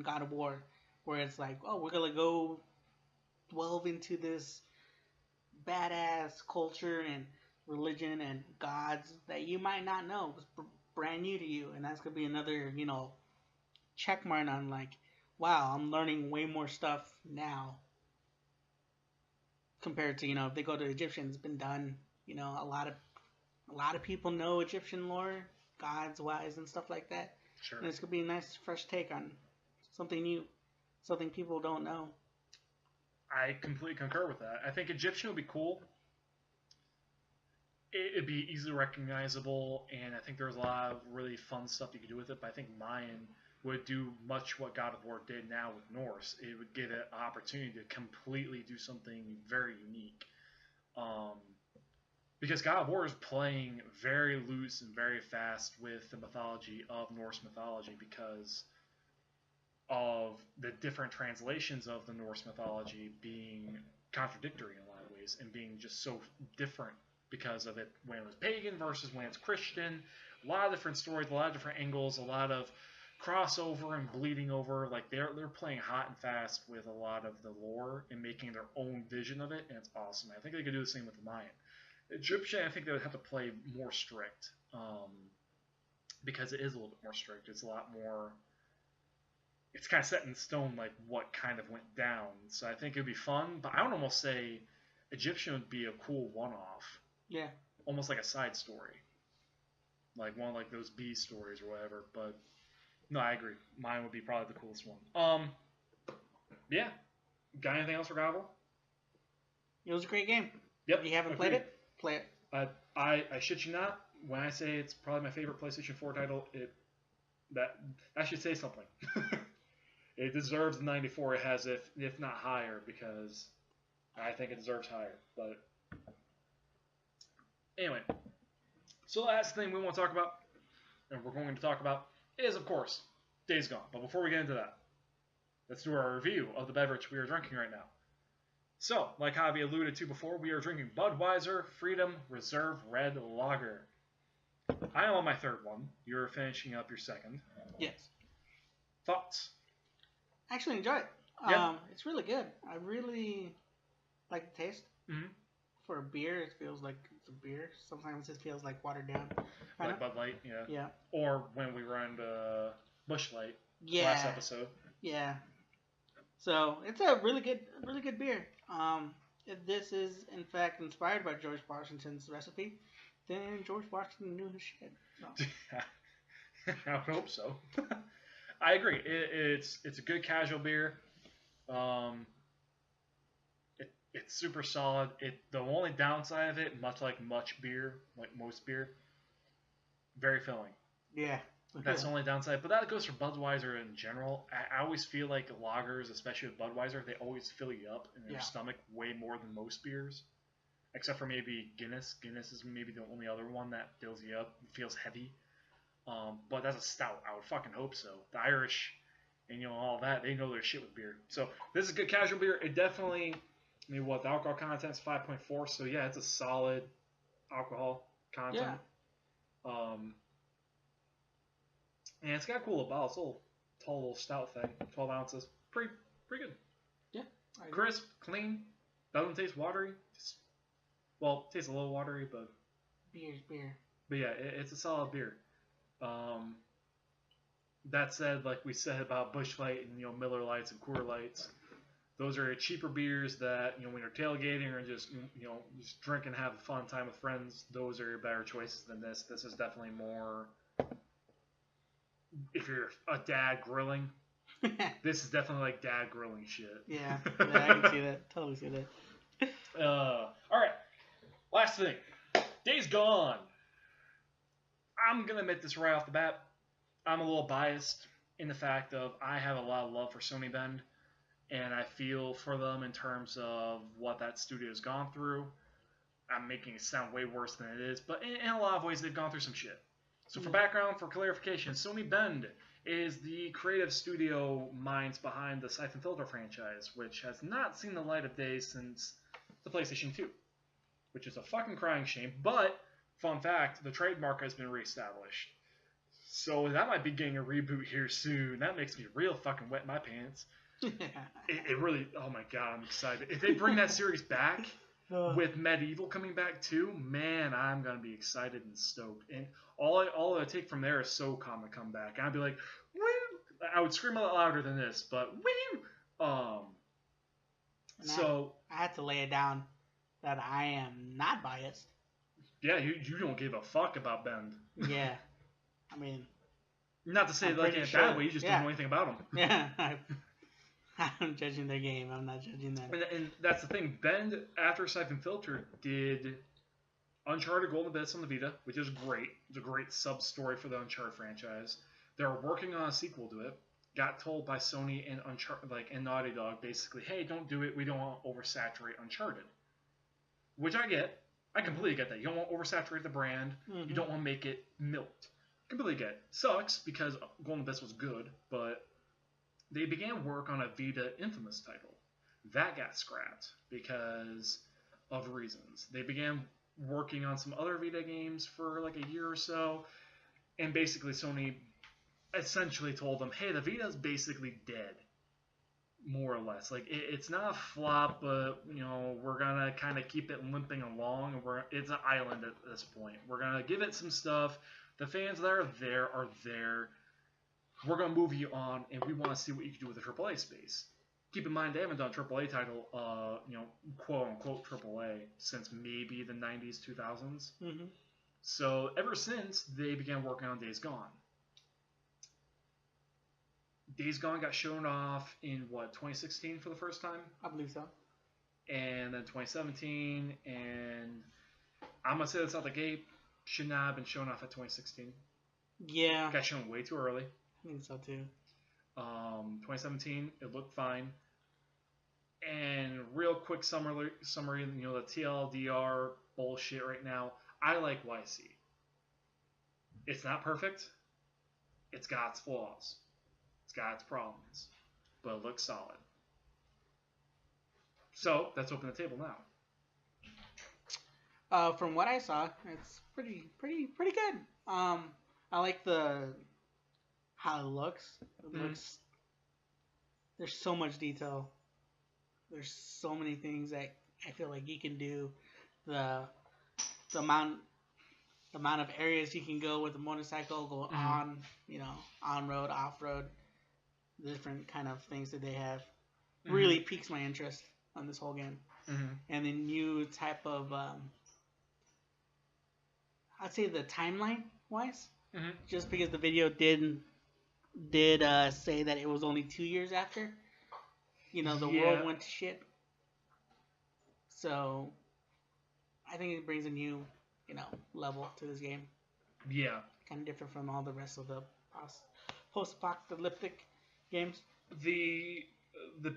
God of War, where it's like, oh, we're gonna go delve into this badass culture and religion and gods that you might not know, was brand new to you, and that's gonna be another, check mark on like, wow, I'm learning way more stuff now compared to, if they go to Egyptian, it's been done. A lot of people know Egyptian lore, gods wise and stuff like that. Sure. And it's gonna be a nice fresh take on something new, something people don't know. I completely concur with that. I think Egyptian would be cool. It'd be easily recognizable, and I think there's a lot of really fun stuff you could do with it. But I think Mayan would do much what God of War did now with Norse. It would get an opportunity to completely do something very unique. Because God of War is playing very loose and very fast with the mythology of Norse mythology, because of the different translations of the Norse mythology being contradictory in a lot of ways, and being just so different because of it when it was pagan versus when it's Christian. A lot of different stories, a lot of different angles, a lot of crossover and bleeding over. Like they're playing hot and fast with a lot of the lore and making their own vision of it, and it's awesome. I think they could do the same with the Mayan. Egyptian, I think they would have to play more strict, because it is a little bit more strict. It's a lot more. It's kind of set in stone, like what kind of went down. So I think it'd be fun, but I would almost say Egyptian would be a cool one-off. Yeah. Almost like a side story, like one of like those B stories or whatever. But no, I agree. Mine would be probably the coolest one. Yeah. Got anything else for God of War? It was a great game. Yep. If you haven't played it, play it. I shit you not. When I say it's probably my favorite PlayStation 4 title, that should say something. It deserves the 94 it has, if not higher, because I think it deserves higher. But anyway, so the last thing we want to talk about, and we're going to talk about, is, of course, Days Gone. But before we get into that, let's do our review of the beverage we are drinking right now. So, like Javi alluded to before, we are drinking Budweiser Freedom Reserve Red Lager. I am on my third one. You're finishing up your second. Yes. Thoughts? I actually enjoy it. Yeah. It's really good. I really like the taste. Mm-hmm. For a beer, it feels like it's a beer. Sometimes it feels like watered down. Like Bud Light, yeah. Yeah. Or when we run Busch Light last episode. Yeah. So it's a really good beer. This is in fact inspired by George Washington's recipe. Then George Washington knew his shit. So. I would hope so. I agree. It's a good casual beer. It's super solid. The only downside of it, much like beer, like most beer, very filling. Yeah. That's the only downside. But that goes for Budweiser in general. I always feel like lagers, especially with Budweiser, they always fill you up in your stomach way more than most beers. Except for maybe Guinness. Guinness is maybe the only other one that fills you up. It feels heavy. But that's a stout. I would fucking hope so. The Irish and all that, they know their shit with beer. So this is a good casual beer. It definitely, the alcohol content's 5.4. So yeah, it's a solid alcohol content. Yeah. And it's got a cool bottle. It's a little tall little stout thing, 12 ounces. Pretty good. Yeah. Crisp, clean, doesn't taste watery. Well, tastes a little watery, but beer's beer. But yeah, it's a solid beer. That said, like we said about Busch Light and Miller Lights and Coors Lights, those are cheaper beers that when you're tailgating or just just drinking, have a fun time with friends. Those are better choices than this. This is definitely more. If you're a dad grilling, this is definitely like dad grilling shit. Yeah, I can see that. Totally see that. All right, last thing. Days Gone. I'm gonna admit this right off the bat. I'm a little biased in the fact of I have a lot of love for Sony Bend, and I feel for them in terms of what that studio's gone through. I'm making it sound way worse than it is, but in a lot of ways they've gone through some shit. So for background, for clarification, Sony Bend is the creative studio minds behind the Siphon Filter franchise, which has not seen the light of day since the PlayStation 2, which is a fucking crying shame. But, fun fact, the trademark has been reestablished. So that might be getting a reboot here soon. That makes me real fucking wet my pants. It really, oh my god, I'm excited. If they bring that series back, with Medieval coming back too, man, I'm gonna be excited and stoked. And all I take from there is SOCOM to come back. And I'd be like, woo! I would scream a lot louder than this, but woo! So I had to lay it down that I am not biased. Yeah, you don't give a fuck about Bend. Yeah, I mean, not to say I'm like in a bad way, you just don't know anything about them. Yeah. I'm judging their game. I'm not judging them. And that's the thing. Bend, after Siphon Filter, did Uncharted Golden Abyss on the Vita, which is great. It's a great sub-story for the Uncharted franchise. They're working on a sequel to it. Got told by Sony and and Naughty Dog, basically, hey, don't do it. We don't want to oversaturate Uncharted. Which I get. I completely get that. You don't want to oversaturate the brand. Mm-hmm. You don't want to make it milked. Completely get it. Sucks, because Golden Abyss was good, but they began work on a Vita Infamous title. That got scrapped because of reasons. They began working on some other Vita games for like a year or so, and basically Sony essentially told them, hey, the Vita's basically dead, more or less. Like, it's not a flop, but, we're going to kind of keep it limping along, and it's an island at this point. We're going to give it some stuff. The fans that are there. We're going to move you on, and we want to see what you can do with the AAA space. Keep in mind, they haven't done a AAA title, quote-unquote AAA, since maybe the 90s, 2000s. Mm-hmm. So, ever since, they began working on Days Gone. Days Gone got shown off in, 2016 for the first time? I believe so. And then 2017, and I'm going to say that's out the gate. Should not have been shown off at 2016. Yeah. Got shown way too early. I think so too. 2017, it looked fine. And real quick summary, the TLDR bullshit right now. I like YC. It's not perfect. It's got its flaws. It's got its problems. But it looks solid. So, let's open the table now. From what I saw, it's pretty good. I like how it looks. There's so much detail. There's so many things that I feel like you can do. The amount of areas you can go with a motorcycle, go on, on road, off road, the different kind of things that they have, really piques my interest on this whole game. Mm-hmm. And the new type of, I'd say the timeline wise, just because the video did say that it was only 2 years after, the world went to shit. So, I think it brings a new, level to this game. Yeah. Kind of different from all the rest of the post-apocalyptic games. The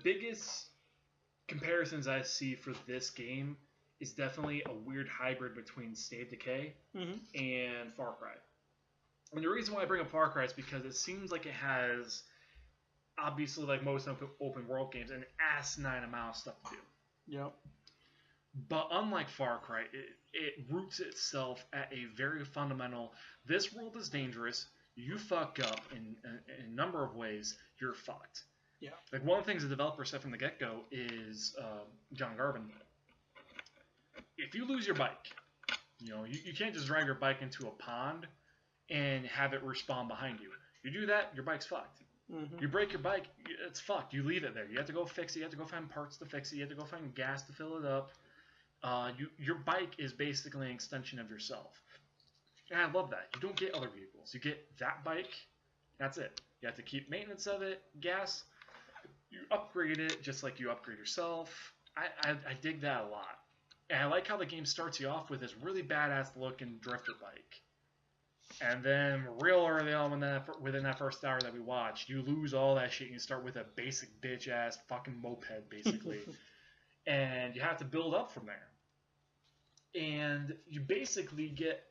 biggest comparisons I see for this game is definitely a weird hybrid between State of Decay and Far Cry. And the reason why I bring up Far Cry is because it seems like it has, obviously, like most open world games, an asinine amount of stuff to do. Yep. But unlike Far Cry, it roots itself at a very fundamental, this world is dangerous, you fuck up in a number of ways, you're fucked. Yeah. Like, one of the things the developer said from the get-go is, John Garvin, if you lose your bike, you can't just drive your bike into a pond and have it respawn behind you. You do that, your bike's fucked. Mm-hmm. You break your bike, it's fucked. You leave it there. You have to go fix it. You have to go find parts to fix it. You have to go find gas to fill it up. Your bike is basically an extension of yourself. And I love that. You don't get other vehicles. You get that bike, that's it. You have to keep maintenance of it, gas. You upgrade it just like you upgrade yourself. I dig that a lot. And I like how the game starts you off with this really badass looking drifter bike. And then real early on within that first hour that we watched, you lose all that shit and you start with a basic bitch ass fucking moped basically. And you have to build up from there. And you basically get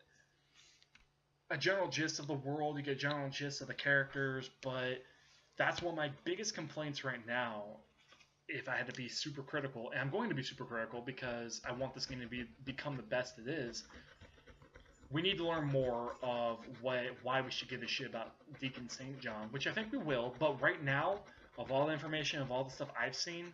a general gist of the world, you get a general gist of the characters, but that's one of my biggest complaints right now, if I had to be super critical, and I'm going to be super critical because I want this game to become the best it is. We need to learn more of why we should give a shit about Deacon St. John, which I think we will, but right now, of all the information, of all the stuff I've seen,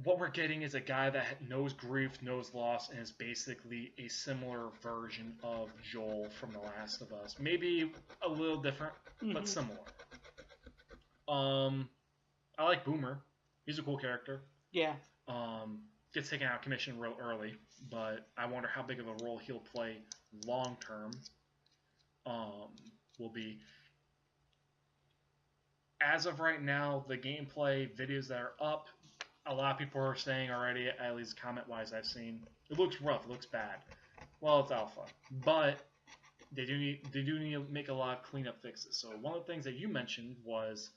what we're getting is a guy that knows grief, knows loss, and is basically a similar version of Joel from The Last of Us. Maybe a little different, but similar. I like Boomer. He's a cool character. Yeah. Gets taken out of commission real early, but I wonder how big of a role he'll play long term. Will be. As of right now, the gameplay videos that are up, a lot of people are saying already, at least comment-wise I've seen, it looks rough, it looks bad. Well, it's alpha, but they do need to make a lot of cleanup fixes. So one of the things that you mentioned was,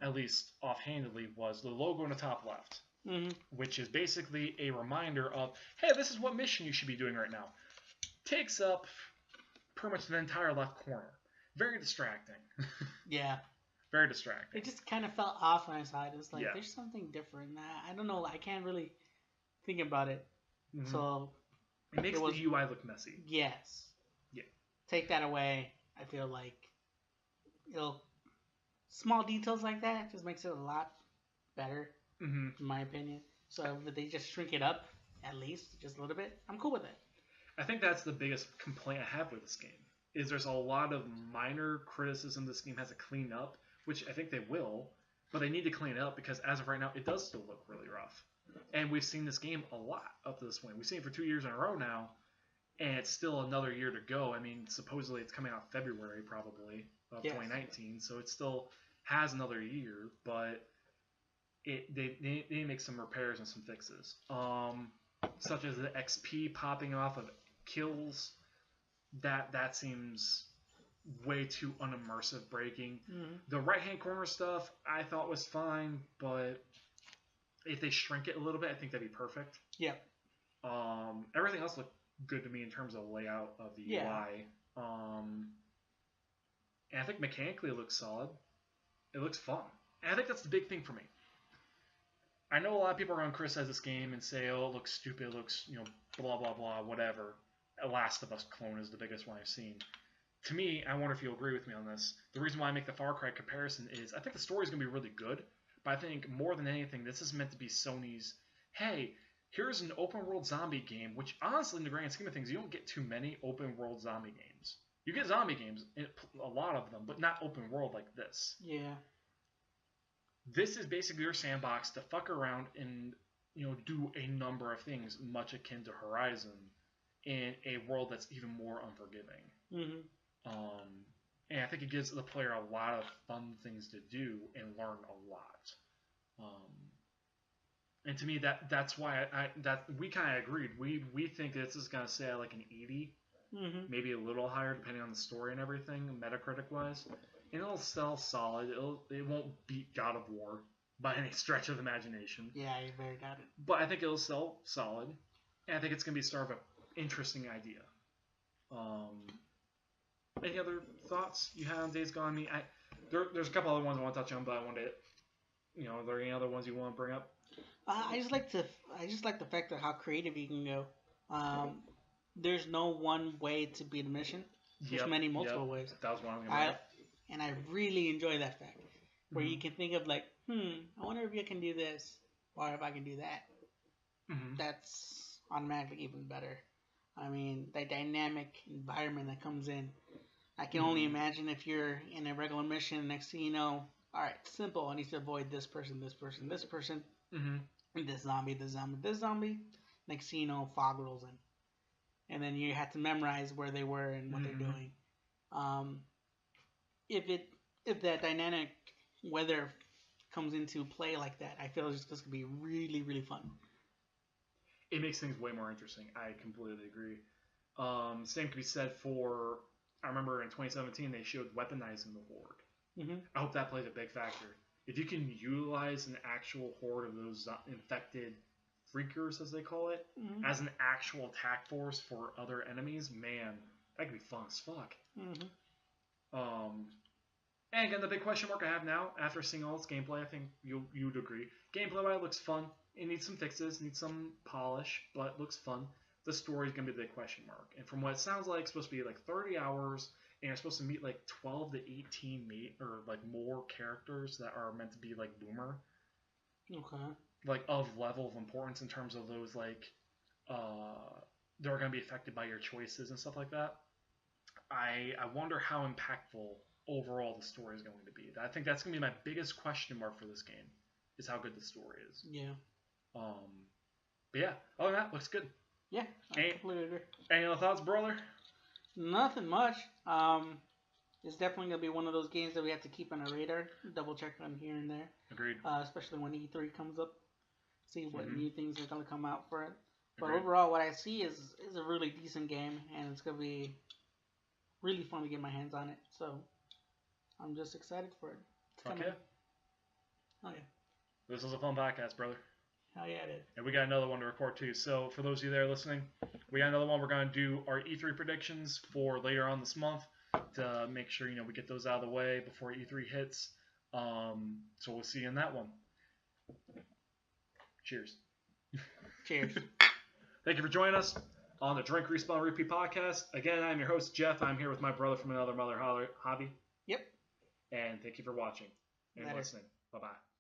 at least offhandedly, was the logo in the top left, which is basically a reminder of, hey, this is what mission you should be doing right now. Takes up pretty much the entire left corner. Very distracting. Yeah. Very distracting. It just kind of felt off when I saw it. It was like, Yeah. There's something different. I don't know. I can't really think about it. Mm-hmm. So it makes the UI look messy. Yes. Yeah. Take that away. I feel like small details like that just makes it a lot better, in my opinion. So if they just shrink it up, at least, just a little bit, I'm cool with it. I think that's the biggest complaint I have with this game, is there's a lot of minor criticism this game has to clean up, which I think they will, but they need to clean it up because as of right now, it does still look really rough. And we've seen this game a lot up to this point. We've seen it for 2 years in a row now, and it's still another year to go. I mean, supposedly it's coming out February probably of 2019, so it still has another year, but they need to make some repairs and some fixes, such as the XP popping off of kills. That seems way too unimmersive breaking. The right hand corner stuff I thought was fine, but if they shrink it a little bit, I think that'd be perfect. Yeah. Everything else looked good to me in terms of layout of the UI. And I think mechanically it looks solid. It looks fun. And I think that's the big thing for me. I know a lot of people are going to criticize this game and say, oh, it looks stupid, it looks, blah, blah, blah, whatever. A Last of Us clone is the biggest one I've seen. To me, I wonder if you'll agree with me on this. The reason why I make the Far Cry comparison is I think the story's going to be really good, but I think more than anything, this is meant to be Sony's, hey, here's an open world zombie game, which honestly, in the grand scheme of things, you don't get too many open world zombie games. You get zombie games, a lot of them, but not open world like this. Yeah. This is basically your sandbox to fuck around and, do a number of things much akin to Horizon in a world that's even more unforgiving. And I think it gives the player a lot of fun things to do and learn a lot. And to me, that's why we kind of agreed. We think this is going to say like an 80, maybe a little higher depending on the story and everything, Metacritic wise. And it'll sell solid. It won't beat God of War by any stretch of the imagination. Yeah, I very doubt it. But I think it'll sell solid, and I think it's going to be sort of an interesting idea. Any other thoughts you had on Days Gone? I mean, there's a couple other ones I want to touch on, but I wanted to, are there any other ones you want to bring up? I just like the fact of how creative you can go. There's no one way to beat a mission. There's many multiple ways. That was one of them. And I really enjoy that fact, where Mm-hmm. you can think of like, I wonder if you can do this, or if I can do that. Mm-hmm. That's automatically even better. I mean, the dynamic environment that comes in. I can only imagine if you're in a regular mission, next thing you know, alright, simple, I need to avoid this person, this person, this person, this zombie, this zombie, this zombie. Next thing you know, fog rolls in. And then you have to memorize where they were and what they're doing. If that dynamic weather comes into play like that, I feel it's just going to be really, really fun. It makes things way more interesting. I completely agree. Same could be said for, I remember in 2017 they showed weaponizing the Horde. I hope that plays a big factor. If you can utilize an actual horde of those infected freakers, as they call it, as an actual attack force for other enemies, man, that could be fun as fuck. And again, the big question mark I have now, after seeing all this gameplay, I think you would agree. Gameplay-wise, it looks fun. It needs some fixes, needs some polish, but it looks fun. The story is going to be the big question mark. And from what it sounds like, it's supposed to be like 30 hours, and you're supposed to meet like 12 to 18 or like more characters that are meant to be like Boomer. Okay. Like of level of importance in terms of those like they're going to be affected by your choices and stuff like that. I wonder how impactful overall the story is going to be. I think that's going to be my biggest question mark for this game, is how good the story is. Yeah. But yeah, other than that, looks good. Yeah, I completely agree. Any other thoughts, brother? Nothing much. It's definitely going to be one of those games that we have to keep on our radar, double check on here and there. Agreed. Especially when E3 comes up, see what new things are going to come out for it. But Agreed. overall, what I see is a really decent game, and it's going to be really fun to get my hands on it. So I'm just excited for it. Fuck yeah. Oh yeah. This was a fun podcast, brother. Hell yeah, it is. And we got another one to record too. So for those of you there listening, we got another one. We're going to do our E3 predictions for later on this month to make sure we get those out of the way before E3 hits. So we'll see you in that one. Cheers. Cheers. Thank you for joining us on the Drink, Respawn, Repeat podcast. Again, I'm your host, Jeff. I'm here with my brother from another mother hobby. Yep. And thank you for watching and listening. Bye-bye.